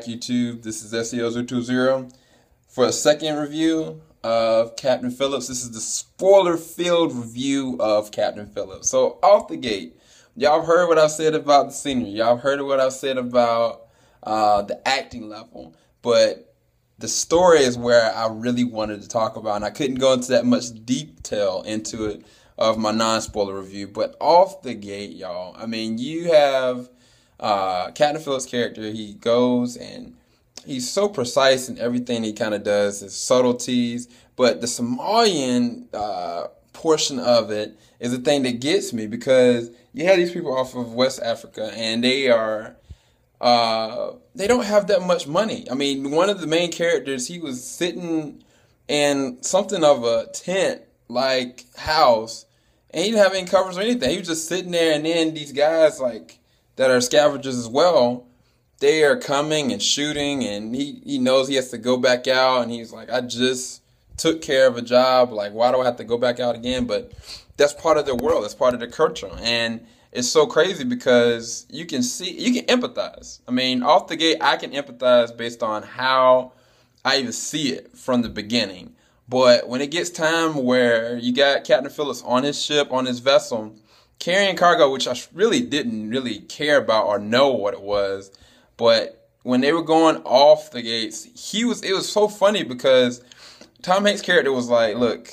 back, YouTube. This is SEO020 for a second review of Captain Phillips. This is the spoiler-filled review of Captain Phillips. So, off the gate, y'all have heard what I've said about the scenery. Y'all have heard what I've said about the acting level. But the story is where I really wanted to talk about, and I couldn't go into that much detail into it of my non-spoiler review. But off the gate, y'all, I mean, you have Captain Phillips' character. He goes and he's so precise in everything he kind of does, his subtleties. But the Somalian portion of it is the thing that gets me, because you have these people off of West Africa, and they don't have that much money. I mean, one of the main characters, he was sitting in something of a tent-like house, and he didn't have any covers or anything. He was just sitting there, and then these guys, like, that are scavengers as well, they are coming and shooting, and he knows he has to go back out, and he's like, I just took care of a job, like, why do I have to go back out again? But that's part of their world, that's part of their culture, and it's so crazy because you can empathize. I mean, off the gate, I can empathize based on how I even see it from the beginning. But when it gets time where you got Captain Phillips on his ship, on his vessel, carrying cargo, which I really didn't really care about or know what it was, but when they were going off the gates, it was so funny because Tom Hanks' character was like, look,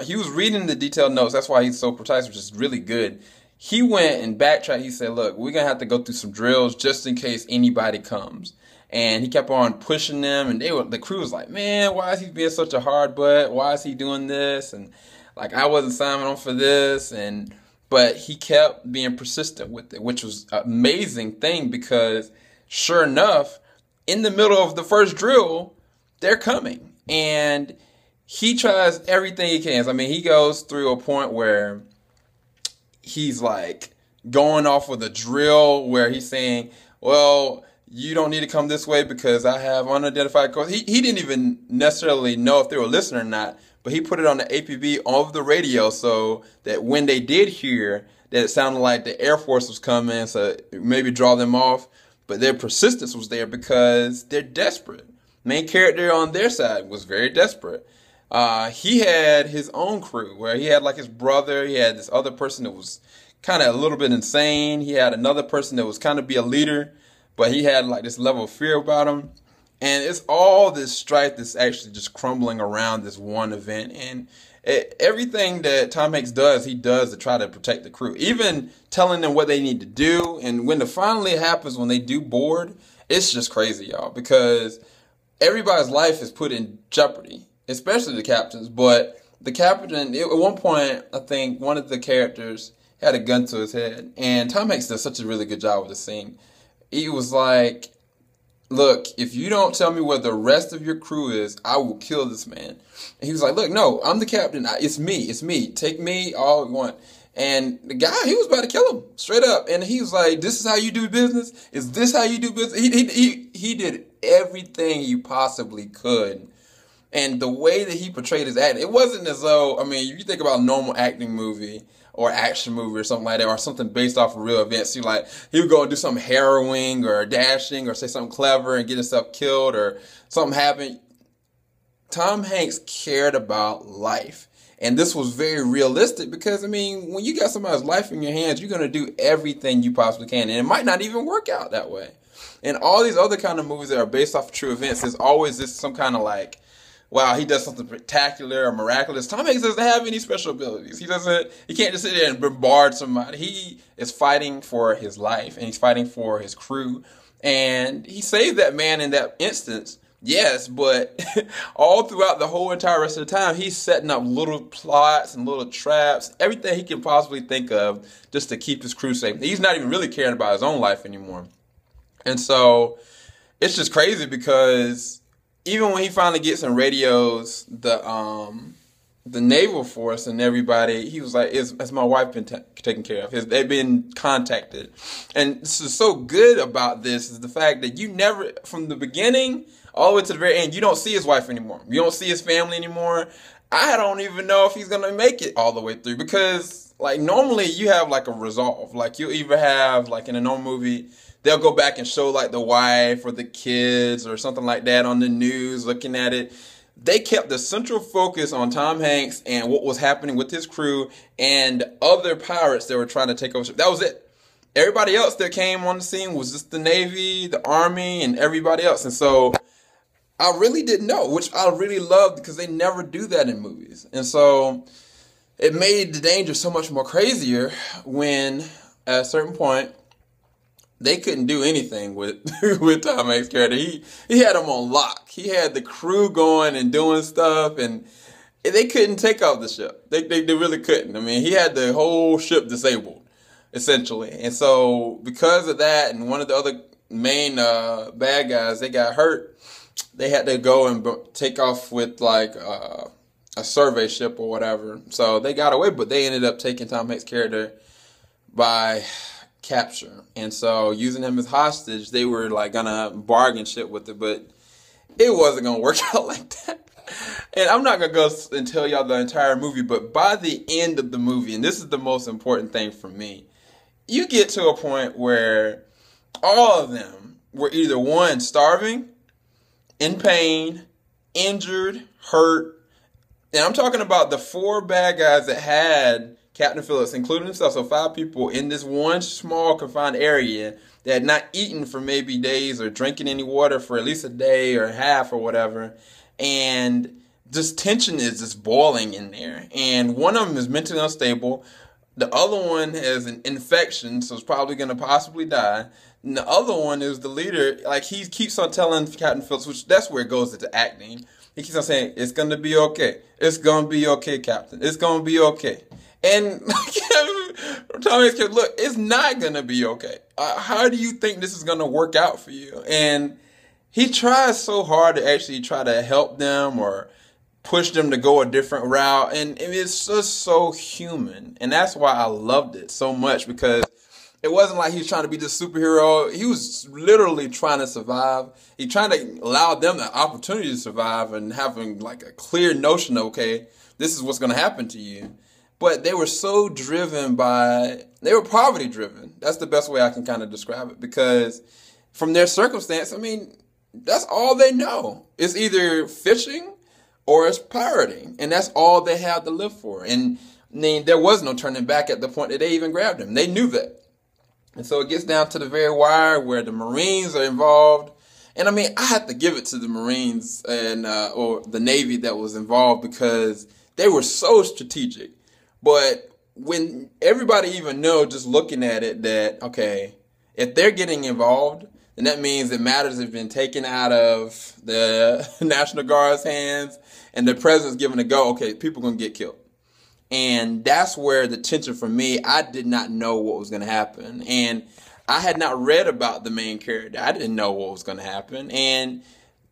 he was reading the detailed notes. That's why he's so precise, which is really good. He went and backtracked. He said, look, we're going to have to go through some drills just in case anybody comes. And he kept on pushing them, and the crew was like, man, why is he being such a hard butt? Why is he doing this? And like, I wasn't signing on for this. But he kept being persistent with it, which was an amazing thing, because sure enough, in the middle of the first drill, they're coming. And he tries everything he can. I mean, he goes through a point where he's like going off with a drill where he's saying, well, you don't need to come this way because I have unidentified codes. He didn't even necessarily know if they were listening or not, but he put it on the APB of the radio so that when they did hear that, it sounded like the Air Force was coming, so maybe draw them off. But their persistence was there because they're desperate. Main character on their side was very desperate. He had his own crew where he had like his brother. He had this other person that was kind of a little bit insane. He had another person that was kind of be a leader, but he had like this level of fear about him. And it's all this strife that's actually just crumbling around this one event. And everything that Tom Hanks does, he does to try to protect the crew, even telling them what they need to do. And when it finally happens, when they do board, it's just crazy, y'all, because everybody's life is put in jeopardy, especially the captains. But the captain, at one point, I think one of the characters had a gun to his head. And Tom Hanks does such a really good job with the scene. He was like, look, if you don't tell me where the rest of your crew is, I will kill this man. And he was like, look, no, I'm the captain. It's me. Take me all you want. And the guy, he was about to kill him straight up. And he was like, this is how you do business? Is this how you do business? He did everything he possibly could. And the way that he portrayed his acting, it wasn't as though, I mean, if you think about a normal acting movie or action movie or something like that, or something based off of real events, he would go and do something harrowing or dashing or say something clever and get himself killed or something happened. Tom Hanks cared about life. And this was very realistic because, I mean, when you got somebody's life in your hands, you're going to do everything you possibly can. And it might not even work out that way. And all these other kind of movies that are based off of true events, there's always this some kind of like, wow, he does something spectacular or miraculous. Tom Hanks doesn't have any special abilities. He can't just sit there and bombard somebody. He is fighting for his life, and he's fighting for his crew. And he saved that man in that instance, yes, but all throughout the whole entire rest of the time, he's setting up little plots and little traps, everything he can possibly think of just to keep his crew safe. He's not even really caring about his own life anymore. And so it's just crazy because even when he finally gets in radios, the naval force and everybody, he was like, has my wife been taken care of? They've been contacted. And this is so good about this is the fact that you never, from the beginning all the way to the very end, you don't see his wife anymore. You don't see his family anymore. I don't even know if he's going to make it all the way through because, like, normally you have, like, a resolve. Like, you either have, like, in a normal movie, they'll go back and show like the wife or the kids or something like that on the news looking at it. They kept the central focus on Tom Hanks and what was happening with his crew and other pirates that were trying to take over. That was it. Everybody else that came on the scene was just the Navy, the Army, and everybody else. And so I really didn't know, which I really loved because they never do that in movies. And so it made the danger so much more crazier when at a certain point they couldn't do anything with with Tom Hanks' character. He had them on lock. He had the crew going and doing stuff, and they couldn't take off the ship. They really couldn't. I mean, he had the whole ship disabled, essentially. And so because of that, and one of the other main bad guys, they got hurt. They had to go and take off with like a survey ship or whatever. So they got away, but they ended up taking Tom Hanks' character by capture. And so using him as hostage, they were like gonna bargain shit with it, but it wasn't gonna work out like that. And I'm not gonna go and tell y'all the entire movie, but by the end of the movie, and this is the most important thing for me, you get to a point where all of them were either one, starving, in pain, injured, hurt. And I'm talking about the 4 bad guys that had Captain Phillips, including himself, so 5 people in this one small confined area that had not eaten for maybe days or drinking any water for at least a day or half or whatever. And this tension is just boiling in there. And one of them is mentally unstable. The other one has an infection, so it's probably going to possibly die. And the other one is the leader. Like, he keeps on telling Captain Phillips, which that's where it goes into acting. He keeps on saying, it's going to be okay. It's going to be okay, Captain. It's going to be okay. And Tom Hanks said, look, it's not going to be okay. How do you think this is going to work out for you? And he tries so hard to actually try to help them or push them to go a different route. And it's just so human. And that's why I loved it so much, because it wasn't like he was trying to be this superhero. He was literally trying to survive. He trying to allow them the opportunity to survive and having like a clear notion of, okay, this is what's going to happen to you. But they were so driven they were poverty driven. That's the best way I can kind of describe it, because from their circumstance, I mean, that's all they know. It's either fishing or it's pirating. And that's all they have to live for. And I mean, there was no turning back at the point that they even grabbed him. They knew that. And so it gets down to the very wire where the Marines are involved. And I mean, I have to give it to the Marines and or the Navy that was involved, because they were so strategic. But when everybody even know, just looking at it, that, okay, if they're getting involved, then that means that matters have been taken out of the National Guard's hands and the president's given a go, okay, people are going to get killed. And that's where the tension for me, I did not know what was going to happen. And I had not read about the main character. I didn't know what was going to happen. And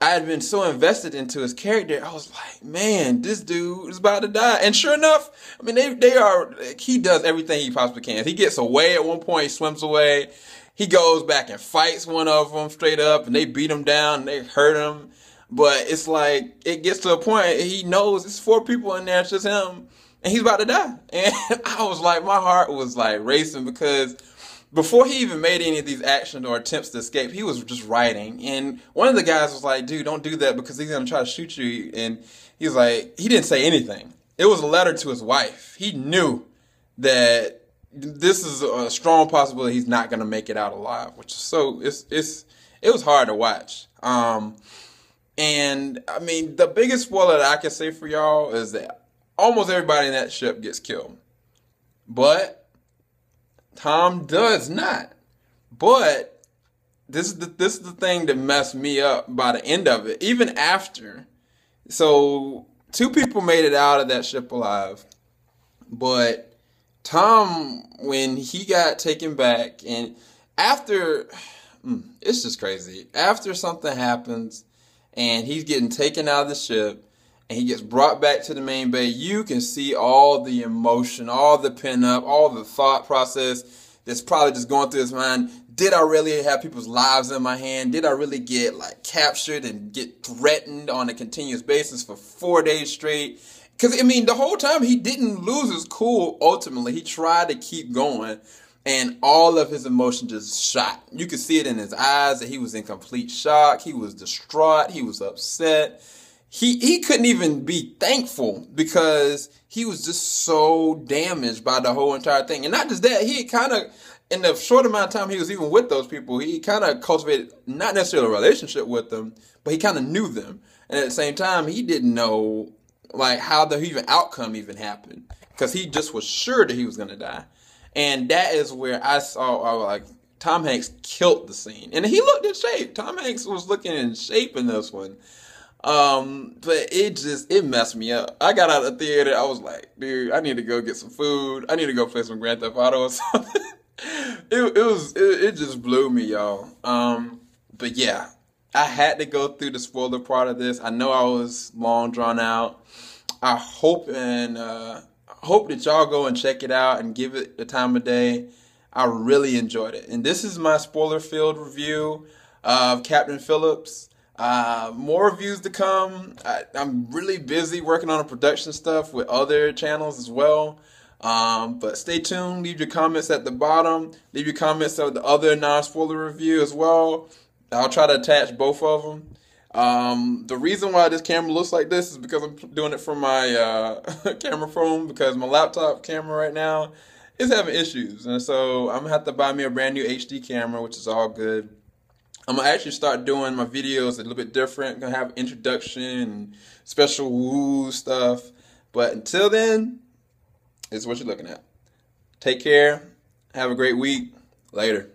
I had been so invested into his character, I was like, man, this dude is about to die. And sure enough, I mean, he does everything he possibly can. He gets away at one point, he swims away. He goes back and fights one of them straight up, and they beat him down, and they hurt him. But it's like, it gets to a point, he knows it's 4 people in there, it's just him, and he's about to die. And I was like, my heart was like racing, because before he even made any of these actions or attempts to escape, he was just writing. And one of the guys was like, dude, don't do that because he's going to try to shoot you. And he was like, he didn't say anything. It was a letter to his wife. He knew that this is a strong possibility he's not going to make it out alive, which is so, it was hard to watch. And I mean, the biggest spoiler that I can say for y'all is that almost everybody in that ship gets killed. But Tom does not. But this is the thing that messed me up by the end of it. Even after. So 2 people made it out of that ship alive. But Tom, when he got taken back, and after, it's just crazy. After something happens and he's getting taken out of the ship and he gets brought back to the main bay, you can see all the emotion, all the pin-up, all the thought process that's probably just going through his mind. Did I really have people's lives in my hand? Did I really get like captured and get threatened on a continuous basis for 4 days straight? Because, I mean, the whole time he didn't lose his cool ultimately. He tried to keep going. and all of his emotion just shot. You could see it in his eyes that he was in complete shock. He was distraught. He was upset. He couldn't even be thankful because he was just so damaged by the whole entire thing. And not just that, he kind of, in the short amount of time he was even with those people, he kind of cultivated not necessarily a relationship with them, but he kind of knew them. And at the same time, he didn't know like how the even outcome even happened because he just was sure that he was going to die. And that is where I was like, Tom Hanks killed the scene. And he looked in shape. Tom Hanks was looking in shape in this one. But it messed me up. I got out of the theater. I was like, dude, I need to go get some food. I need to go play some Grand Theft Auto or something. It just blew me, y'all. But yeah, I had to go through the spoiler part of this. I know I was long drawn out. I hope that y'all go and check it out and give it the time of day. I really enjoyed it. And this is my spoiler-filled review of Captain Phillips. More reviews to come. I'm really busy working on a production stuff with other channels as well. But stay tuned. Leave your comments at the bottom. Leave your comments of the other non-spoiler review as well. I'll try to attach both of them. The reason why this camera looks like this is because I'm doing it from my camera phone, because my laptop camera right now is having issues. And so I'm going to have to buy me a brand new HD camera, which is all good. I'm going to actually start doing my videos a little bit different. I'm going to have introduction and special woo stuff. But until then, this is what you're looking at. Take care. Have a great week. Later.